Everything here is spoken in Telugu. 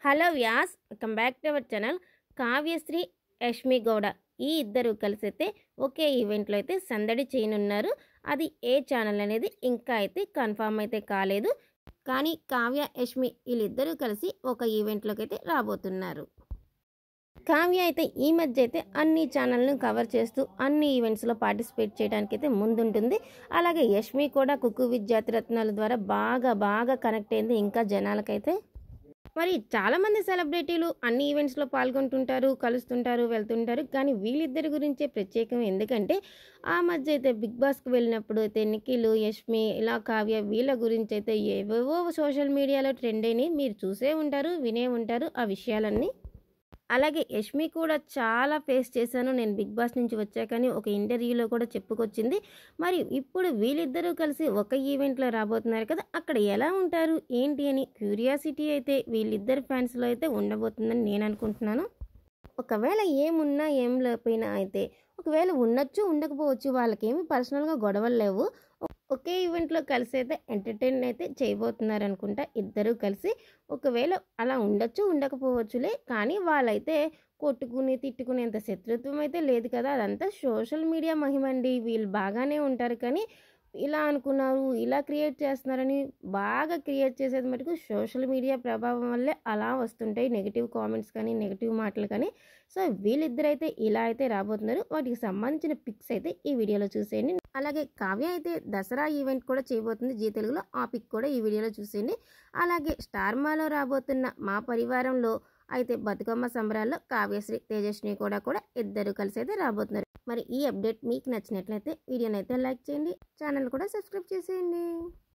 Hello Vyas, welcome back to our channel. Kavyasri, Yashmi Gowda ఈ ఇద్దరు కలిసి అయితే ఒకే ఈవెంట్లో అయితే సందడి చేయనున్నారు. అది ఏ ఛానల్ అనేది ఇంకా అయితే కన్ఫామ్ అయితే కాలేదు. కానీ కావ్య, యష్మి వీళ్ళిద్దరూ కలిసి ఒక ఈవెంట్లోకి అయితే రాబోతున్నారు. కావ్య అయితే ఈ మధ్య అయితే అన్ని ఛానల్ను కవర్ చేస్తూ అన్ని ఈవెంట్స్లో పార్టిసిపేట్ చేయడానికి అయితే ముందుంటుంది. అలాగే యష్మి కూడా కుక్కు విత్ జాతిరత్నాల ద్వారా బాగా కనెక్ట్ అయింది ఇంకా జనాలకైతే. మరి చాలామంది సెలబ్రిటీలు అన్ని ఈవెంట్స్లో పాల్గొంటుంటారు, కలుస్తుంటారు, వెళ్తుంటారు. కానీ వీళ్ళిద్దరి గురించే ప్రత్యేకం. ఎందుకంటే ఆ మధ్య అయితే బిగ్ బాస్కి వెళ్ళినప్పుడు అయితే నిఖిల్, యష్మి, ఇలా కావ్య వీళ్ళ గురించి అయితే ఏవేవో సోషల్ మీడియాలో ట్రెండ్ అయినాయి. మీరు చూసే ఉంటారు, వినే ఉంటారు ఆ విషయాలన్నీ. అలాగే యష్మి కూడా చాలా ఫేస్ చేశాను నేను బిగ్ బాస్ నుంచి వచ్చాకని ఒక ఇంటర్వ్యూలో కూడా చెప్పుకొచ్చింది. మరి ఇప్పుడు వీళ్ళిద్దరూ కలిసి ఒక ఈవెంట్లో రాబోతున్నారు కదా, అక్కడ ఎలా ఉంటారు ఏంటి అని క్యూరియాసిటీ అయితే వీళ్ళిద్దరు ఫ్యాన్స్లో అయితే ఉండబోతుందని నేను అనుకుంటున్నాను. ఒకవేళ ఏమున్నా ఏం లేకపోయినా అయితే ఒకవేళ ఉండొచ్చు ఉండకపోవచ్చు, వాళ్ళకేమి పర్సనల్గా గొడవలు లేవు. ఒకే ఈవెంట్లో కలిసి అయితే ఎంటర్టైన్ అయితే చేయబోతున్నారు అనుకుంటా ఇద్దరు కలిసి. ఒకవేళ అలా ఉండొచ్చు ఉండకపోవచ్చులే, కానీ వాళ్ళైతే కొట్టుకుని తిట్టుకునేంత శత్రుత్వం అయితే లేదు కదా. అదంతా సోషల్ మీడియా మహిమండి. వీళ్ళు బాగానే ఉంటారు, కానీ ఇలా అనుకున్నారు ఇలా క్రియేట్ చేస్తున్నారని బాగా క్రియేట్ చేసేది మటుకు సోషల్ మీడియా ప్రభావం వల్లే అలా వస్తుంటాయి నెగిటివ్ కామెంట్స్ కానీ నెగిటివ్ మాటలు కానీ. సో వీళ్ళిద్దరైతే ఇలా అయితే రాబోతున్నారు. వాటికి సంబంధించిన పిక్స్ అయితే ఈ వీడియోలో చూసేయండి. అలాగే కావ్య అయితే దసరా ఈవెంట్ కూడా చేయబోతుంది జీ తెలుగులో. ఆ పిక్ కూడా ఈ వీడియోలో చూసేయండి. అలాగే స్టార్ మాలో రాబోతున్న మా పరివారంలో అయితే బతుకమ్మ సంబరాల్లో కావ్యశ్రీ, తేజస్విని కూడా ఇద్దరు కలిసి అయితే రాబోతున్నారు. మరి ఈ అప్డేట్ మీకు నచ్చినట్లయితే వీడియోని అయితే లైక్ చేయండి, ఛానల్ కూడా సబ్స్క్రైబ్ చేసేయండి.